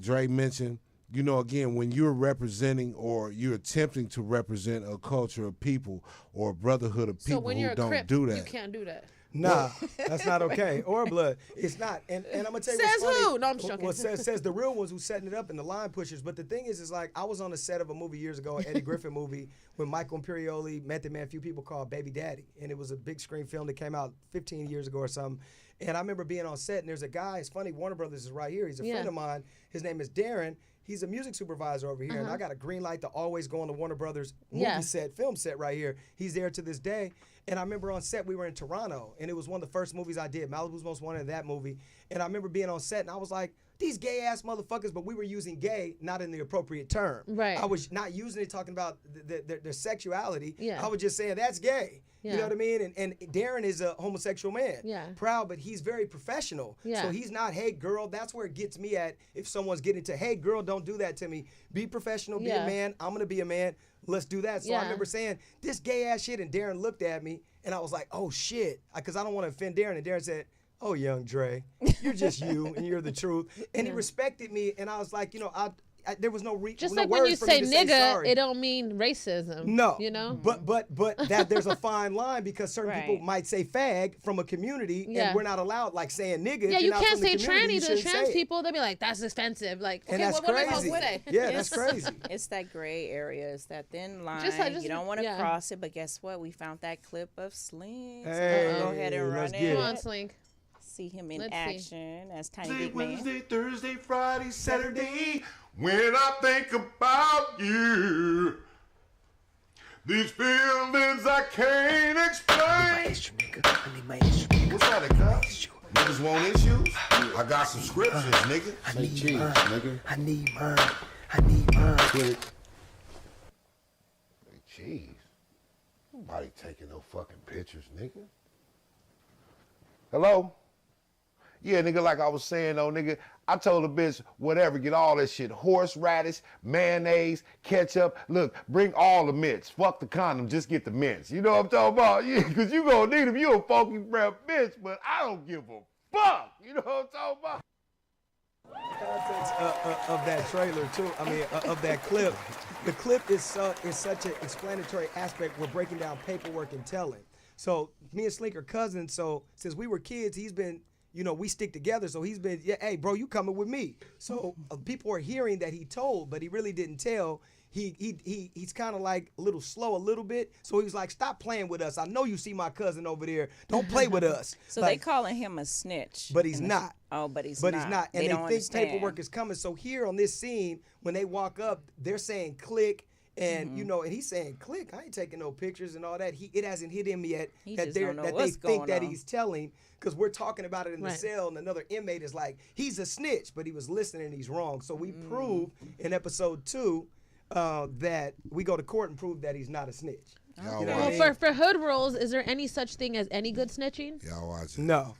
Dre mentioned, you know, again, when you're representing or you're attempting to represent a culture of people or a brotherhood of people who don't do that, you can't do that. Nah, that's not okay. Or blood, it's not. And I'm gonna tell you what's funny. Says who? No, I'm joking. Well, says the real ones who's setting it up and the line pushers. But the thing is like I was on the set of a movie years ago, an Eddie Griffin movie, when Michael Imperioli, Method Man, a few people called Baby Daddy, and it was a big screen film that came out 15 years ago or something. And I remember being on set, and there's a guy. It's funny. Warner Brothers is right here. He's a friend of mine. His name is Darren. He's a music supervisor over here, and I got a green light to always go on the Warner Brothers movie set, film set right here. He's there to this day. And I remember on set, we were in Toronto, and it was one of the first movies I did, Malibu's Most Wanted, that movie. And I remember being on set, and I was like, these gay-ass motherfuckers, but we were using gay not in the appropriate term. Right. I was not using it talking about their sexuality. Yeah. I was just saying, that's gay. Yeah. You know what I mean? And Darren is a homosexual man. Yeah. Proud, but he's very professional. Yeah. So he's not, hey, girl. That's where it gets me at if someone's getting to, hey, girl, don't do that to me. Be professional, be a man. I'm going to be a man. Let's do that. So I remember saying, this gay-ass shit, and Darren looked at me, and I was like, oh, shit, because I don't want to offend Darren. And Darren said, oh, young Dre, you're just you, and you're the truth. And he respected me, and I was like, you know, there was no just no like words when you for say me to nigga, it don't mean racism. No, you know. But that there's a fine line because certain people might say fag from a community, and we're not allowed like saying nigga. Yeah, if you you're not can't from the say community, tranny to trans people. They'll be like, that's offensive. Like, okay, and that's what crazy. would I? Yeah, that's crazy. It's that gray area. It's that thin line. Just you don't want to cross it. But guess what? We found that clip of Slink. Hey, so go ahead and run it. Come on, Slink. See him in action as Tiny Big Man. Wednesday, Thursday, Friday, Saturday. When I think about you, these feelings I can't explain. I need my instrument. What's that, cuz? Niggas want issues? I got subscriptions, nigga. I need mine. Nigga. I need mine. I need mine. Hey, jeez. Nobody taking no fucking pictures, nigga. Hello? Yeah, nigga, like I was saying, though, nigga, I told the bitch, whatever, get all that shit. Horseradish, mayonnaise, ketchup. Look, bring all the mints. Fuck the condom, just get the mints. You know what I'm talking about? Yeah, because you gonna need them. You a funky breath bitch, but I don't give a fuck. You know what I'm talking about? Context of that trailer, too. I mean, of that clip. The clip is such an explanatory aspect. We're breaking down paperwork and telling. So me and Slink are cousins, so since we were kids, he's been, you know, we stick together, so he's been, yeah, hey, bro, you coming with me. So people are hearing that he told, but he really didn't tell. He's kind of like a little slow a little bit, so he was like, stop playing with us. I know you see my cousin over there. Don't play with us. So like, they calling him a snitch. But he's not. But he's not. And they don't think understand. paperwork is coming. So here on this scene, when they walk up, they're saying click. And you know, and he's saying, "Click! I ain't taking no pictures and all that." It hasn't hit him yet that they think that he's telling, because we're talking about it in the cell, and another inmate is like, "He's a snitch," but he was listening and he's wrong. So we prove in episode 2 that we go to court and prove that he's not a snitch. Y'all You know watch what I mean? For hood rules, is there any such thing as any good snitching? Y'all watch it. No.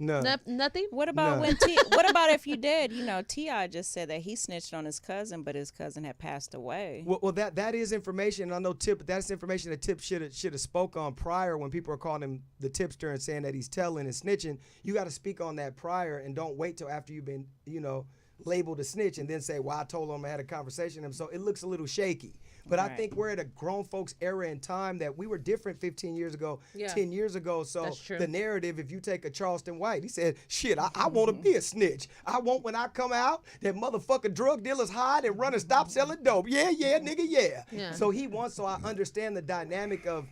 Nothing. What about what about if you did? You know, T.I. just said that he snitched on his cousin, but his cousin had passed away. Well, that is information. I know Tip. That's information that Tip should have spoke on prior when people are calling him the tipster and saying that he's telling and snitching. You got to speak on that prior and don't wait till after you've been, you know, labeled a snitch and then say, well, I told him I had a conversation with him. So it looks a little shaky. But I think we're at a grown folks era in time that we were different 15 years ago, 10 years ago. So the narrative, if you take a Charleston White, he said, shit, I want to be a snitch. I want when I come out that motherfucker drug dealers hide and run and stop selling dope. Yeah, nigga, yeah. So he wants, so I understand the dynamic of,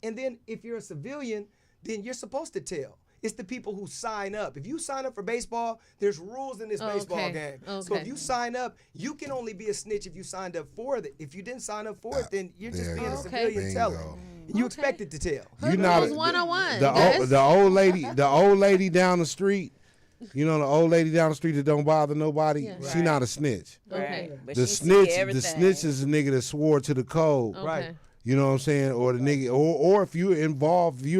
and then if you're a civilian, then you're supposed to tell. It's the people who sign up. If you sign up for baseball, there's rules in this baseball game. So if you sign up, you can only be a snitch if you signed up for it. If you didn't sign up for it, then you're just being a civilian telling. You expected to tell. You not 101. The old lady down the street. You know the old lady down the street that don't bother nobody. Yeah. She not a snitch. Okay. But the snitch is a nigga that swore to the code. Okay. Right. You know what I'm saying? Or the nigga, or if you're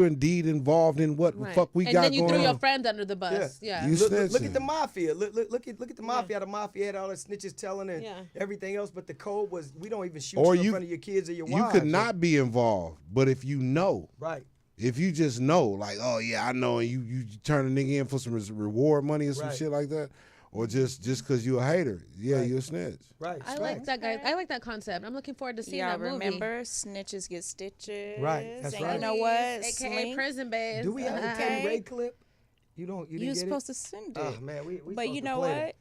indeed involved in what the fuck we got going on. And then you threw your friend under the bus. Yeah. You look at the mafia. Look at the mafia. The mafia had all the snitches telling and everything else, but the code was we don't even shoot you in front of your kids or your wives. You could not be involved, but if you know. Right. If you just know, like, oh yeah, I know, and you turn a nigga in for some reward money or some shit like that, or just because you a hater, you a snitch. Right. I like that guy. I like that concept. I'm looking forward to seeing that movie. Remember, snitches get stitches. Right. That's right. You know what? AKA Slink. prison base. Do we have a Teddy Ray clip? You didn't You're get supposed to send it. Oh man, we but you know what?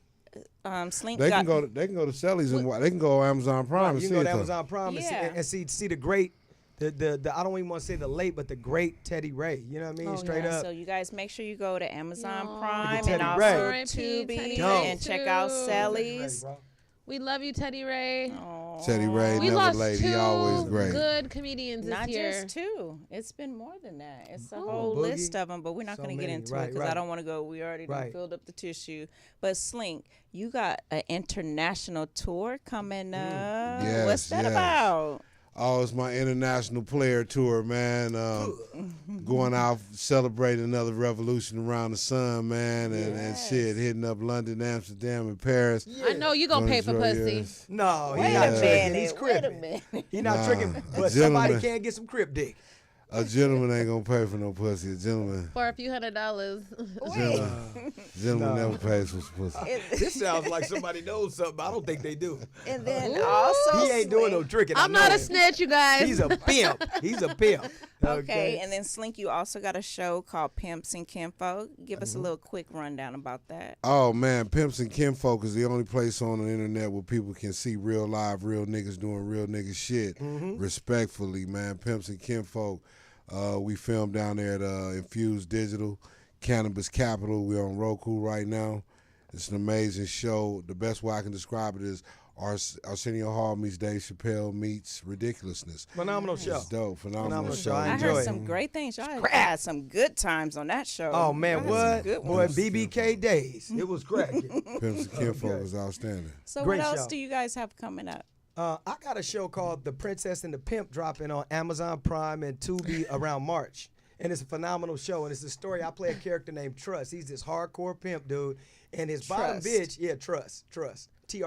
Slink. They can go to Selly's and they can go on Amazon Prime. You and can go to it Amazon Prime and see the great. The I don't even want to say the late, but the great Teddy Ray. You know what I mean? Straight up. So you guys make sure you go to Amazon Prime Teddy and also Ray. Tubi and check out Sally's. We love you, Teddy Ray. Teddy Ray, we never lost late. He always great. Good comedians this year. Not just two. It's been more than that. It's a whole list of them, but we're not going to get into it because I don't want to go. We already filled up the tissue. But Slink, you got an international tour coming up. Yes, what's that about? Oh, it's my international player tour, man. Going out celebrating another revolution around the sun, man, and shit, hitting up London, Amsterdam, and Paris. I know you gonna pay for pussy. No, he's not tricking. He's cripping. He's not tricking, but somebody can get some crip dick. A gentleman ain't gonna pay for no pussy. A gentleman. For a few $100. Gentleman never pays for some pussy. This sounds like somebody knows something. I don't think they do. And then also, he ain't doing no tricking. I'm not a snitch, you guys. He's a pimp. He's a pimp. Okay, and then Slink, you also got a show called Pimps and Kinfolk. Give us a little quick rundown about that. Oh man, Pimps and Kinfolk is the only place on the internet where people can see real live, real niggas doing real nigga shit. Respectfully, man. Pimps and Kinfolk. We filmed down there at Infused Digital, Cannabis Capital. We're on Roku right now. It's an amazing show. The best way I can describe it is Arsenio Hall meets Dave Chappelle meets ridiculousness. Phenomenal show. It's dope. Phenomenal show. I heard some great things. Y'all had some good times on that show. Oh man, what? Boy, BBK days. It was great. Pimps and Kinfolk was outstanding. So what else do you guys have coming up? I got a show called The Princess and the Pimp dropping on Amazon Prime and Tubi around March. And it's a phenomenal show. And it's a story. I play a character named Trust. He's this hardcore pimp dude. And his bottom bitch, Trust. Truss. But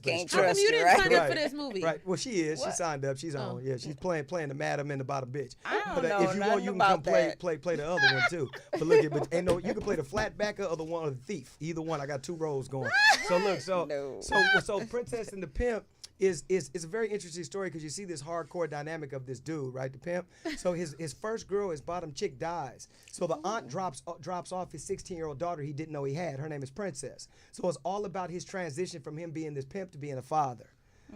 Can't How come you didn't sign up for this movie? Right. Well, she is. What? She signed up. She's on. Yeah, she's playing the madam and the bottom bitch. I don't but know if you want, you can come play the other one too. But look, you can play the flatbacker or the one or the thief. Either one. I got 2 roles going. So look, so Princess and the Pimp is a very interesting story because you see this hardcore dynamic of this dude, right? The pimp. So his first girl, his bottom chick, dies. So the aunt drops off his 16-year-old daughter he didn't know he had. Her name is Princess. So it's all about his transition from him being this pimp to being a father.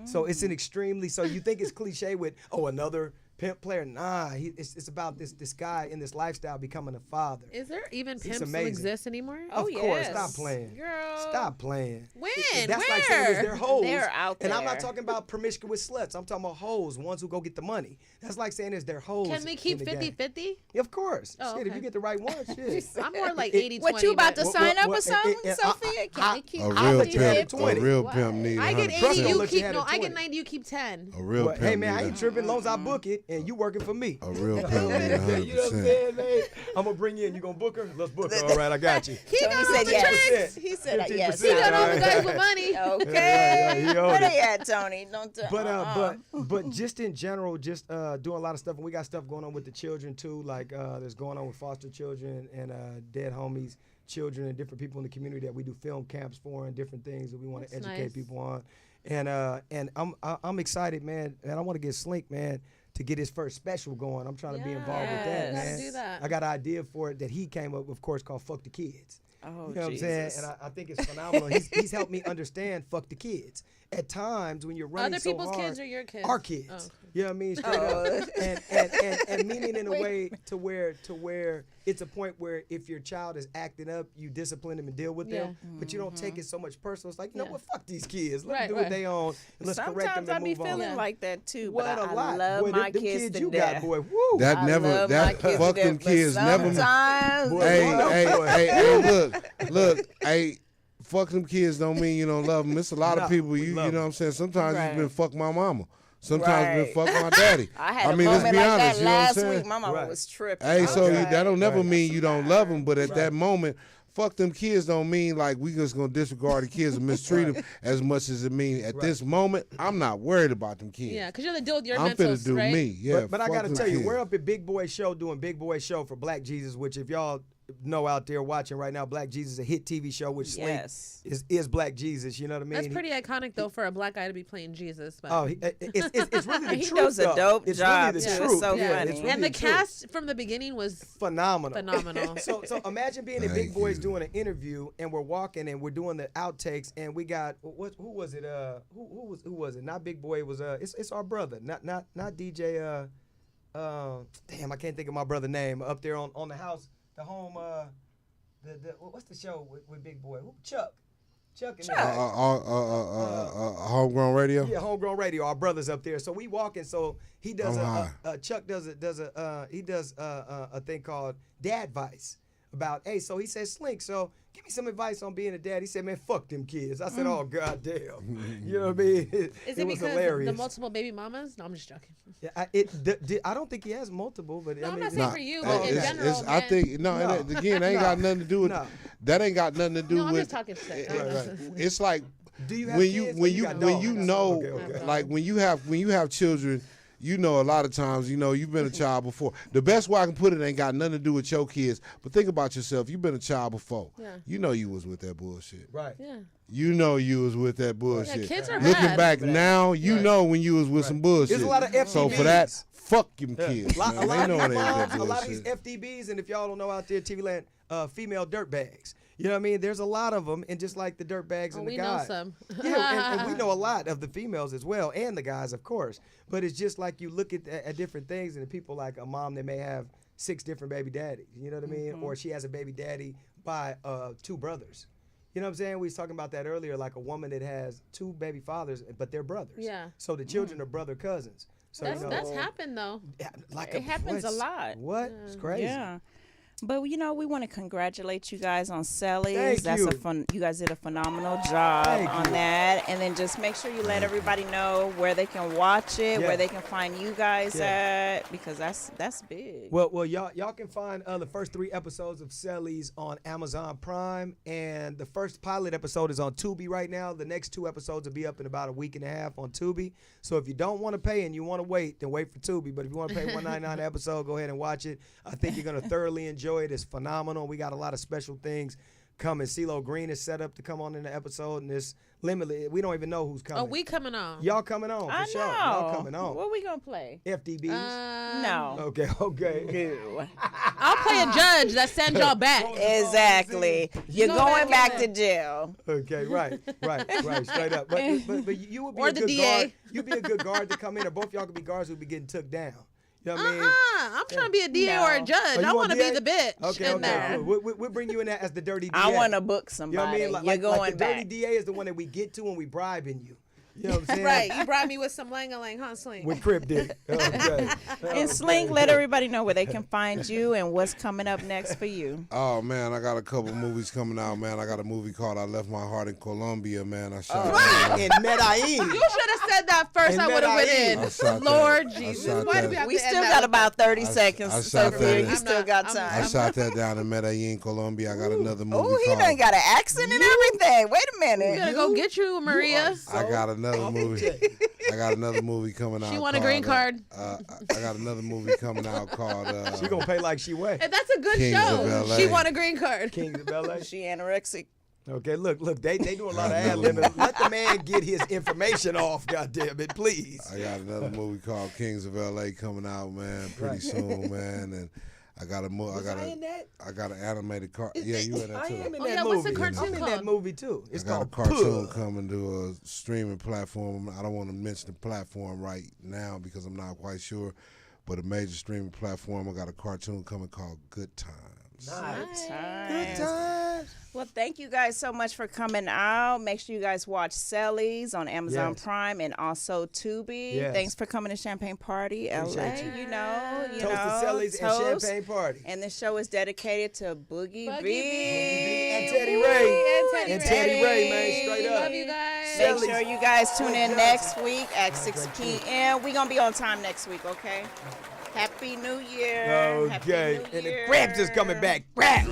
So it's an extremely, so you think it's cliche with, another pimp player. Nah, it's about this guy in this lifestyle becoming a father. Is there even pimps still exist anymore? Of course. Stop playing. Girl. Stop playing. When? That's Where? like saying they're hoes. They're out there. And I'm not talking about promiscuous sluts. I'm talking about hoes, ones who go get the money. That's like saying they're hoes. Can we keep 50-50? Of course. Oh, shit, if you get the right one, shit. I'm more like 80-20. What, you about to sign up or something, Sophia? Can we keep a real pimp need I get 80, you keep, I get 90, you keep 10. A real pimp. Hey, man, I ain't tripping as long as I book it and you working for me. A real pimp need 100%. You know what I'm saying, man? I'm going to bring you in. You going to book her? Let's book her. All right, I got you. He said yes. He said yes. He got all the guys with money. Okay. Where they at, Tony? But just in general, just doing a lot of stuff. And we got stuff going on with the children, too. Like there's going on with foster children and dead homies, children, and different people in the community that we do film camps for and different things that we want to educate people on. And I'm excited, man. And I want to get Slink, man, to get his first special going. I'm trying to be involved with that, man. Do that. I got an idea for it that he came up with, of course, called Fuck the Kids. Oh, you know what I'm Jesus. saying? And I think it's phenomenal. He's helped me understand fuck the kids. At times when you're running Other so people's hard, kids or your kids? Our kids. Oh, okay. You know what I mean? Straight up. And meaning in a way to where it's a point where if your child is acting up, you discipline them and deal with them. But you don't take it so much personal. It's like, you know what, fuck these kids. Let them do what they own. Let's correct them and Sometimes I be move feeling on. like that too. What But a I lot. love Boy, my them kids to you death. got, boy. Woo. That I never, love my that kids fuck to them death, but kids never. sometimes, Hey, look, hey, fuck them kids don't mean you don't love them. It's a lot of people, you know what I'm saying? Sometimes it's been fuck my mama. Sometimes it's been fuck my daddy. I had a mean, let's moment be like honest, that you know what I'm last saying? week. My mama was tripping. Hey, so Okay. that don't never mean you don't love them, but at that moment, fuck them kids don't mean like we just gonna disregard the kids and mistreat them as much as it means at this moment. I'm not worried about them kids. Yeah, because you're the deal with your I'm mentals, finna do right? me. Yeah, But I fuck gotta them tell you, kids. we're up at Big Boy Show doing Big Boy Show for Black Jesus, which if y'all know out there watching right now, Black Jesus is a hit TV show, which Slink is Black Jesus. You know what I mean? That's pretty iconic though for a black guy to be playing Jesus. But. Oh, it's really the He truth. does a though. dope it's job, really the too. truth. It's so yeah, funny. it's really And the truth. cast from the beginning was phenomenal. So imagine being at Big Boys doing an interview, and we're walking and we're doing the outtakes, and we got who was it? Who was it? Not Big Boy. It was it's our brother, not DJ. Damn, I can't think of my brother's name up there on the house, the home. The what's the show with Big Boy? Chuck. Homegrown Radio. Yeah, Homegrown Radio. Our brothers up there. So we walking. So he does Chuck does a thing called Dad Vice about. Hey, so he says, Slink. So give me some advice on being a dad. He said, man, fuck them kids. I said, oh goddamn. You know what I mean? Is it was because hilarious. the multiple baby mamas? No, I'm just joking. Yeah, I don't think he has multiple, but No, I mean, I'm not saying for you, but in general. I think again, ain't got nothing to do with that. Ain't got nothing to do No, I'm with. just talking shit. It's like do you have when kids? you know, like when you have children. You know, a lot of times, you know, you've been a child before. The best way I can put it ain't got nothing to do with your kids. But think about yourself. You've been a child before. Yeah. You know you was with that bullshit. Right. Yeah. You know you was with that bullshit. Yeah, kids are Looking bad. back now, you know when you was with some bullshit. There's a lot of FTBs. So for that, fuck them kids. A lot man. They know of they these ain't moms, that a lot of these bullshit. FDBs, and if y'all don't know out there, TV land, female dirtbags. You know what I mean? There's a lot of them, and just like the dirtbags and the guys. We know some. Yeah, and we know a lot of the females as well, and the guys, of course. But it's just like you look at different things, and the people like a mom that may have 6 different baby daddies. You know what I mean? Or she has a baby daddy by 2 brothers. You know what I'm saying? We was talking about that earlier, like a woman that has 2 baby fathers, but they're brothers. Yeah. So the children are brother cousins. So That's happened though. Yeah, like It happens a lot. What? It's crazy. Yeah. But we want to congratulate you guys on Sellies. Thank That's you. You guys did a phenomenal job on that. And then just make sure you let everybody know where they can watch it, where they can find you guys at, because that's big. Well, y'all can find the first 3 episodes of Sellies on Amazon Prime, and the first pilot episode is on Tubi right now. The next 2 episodes will be up in about a week and a half on Tubi. So if you don't want to pay and you want to wait, then wait for Tubi. But if you want to pay $1.99 an episode, go ahead and watch it. I think you're gonna thoroughly enjoy it. It's phenomenal. We got a lot of special things coming. CeeLo Green is set up to come on in the episode, and it's limited. We don't even know who's coming. Oh, we coming on. Y'all coming on for I sure. know. Y'all coming on. What we gonna play? FDBs. No. Okay. No. I'll play a judge that sends y'all back. Exactly. You're going back to jail. Okay, right, straight up. But you would be Or a the good DA. guard. You'd be a good guard to come in, or both y'all could be guards who'd be getting took down. You know what I mean? I'm trying to be a DA or a judge. Oh, you I want to be DA? the bitch Okay, in there. cool. We'll bring you in as the dirty DA. I want to book You know what I somebody. mean? You're going like the dirty back. DA is the one that we get to when we bribing you. You know what I'm saying? Right, you brought me with some lang-a-lang, huh, Slink? With Crip Dick. Okay. And Slink, let everybody know where they can find you and what's coming up next for you. Oh man, I got a couple movies coming out, man. I got a movie called I Left My Heart in Colombia, man. I shot In Medellin. You should have said that first. And I would have went Medellin. in. I shot Lord that. I Jesus. shot Why do that. we have We to still end got that? about 30 I seconds, shot Sophia. that. You still got time. I shot that down in Medellin, Colombia. I got another movie Oh, he called done got an accent and everything. Wait a I'm minute. gonna go get you, Maria. I got another movie. I got another movie coming out. She want a called, green card. I got another movie coming out called. She gonna pay like she weigh. And that's a good Kings show. of LA. She want a green card. Kings of LA. She anorexic. Okay, look, they do a lot of ad libbing. Let the man get his information off, goddamn it, please. I got another movie called Kings of LA coming out, man, pretty soon, man, and I got an animated car. Yeah, you in that too. I am in that movie. What's the cartoon I'm in that movie too. It's got called a cartoon coming to a streaming platform. I don't want to mention the platform right now because I'm not quite sure, but a major streaming platform. I got a cartoon coming called Good Times. Nice. Good times. Well, thank you guys so much for coming out. Make sure you guys watch Sellies on Amazon Prime and also Tubi. Yes. Thanks for coming to Champagne Party, LA. You know. Toast to Sellies and Champagne Party. And the show is dedicated to Boogie B. And Teddy Ray. And Teddy Ray, man, straight up. Love you guys. Make sure you guys tune in next week at 6 p.m. We're going to be on time next week, okay? Happy New Year. Okay. Happy New Year. And the Gramps is coming back. Rap.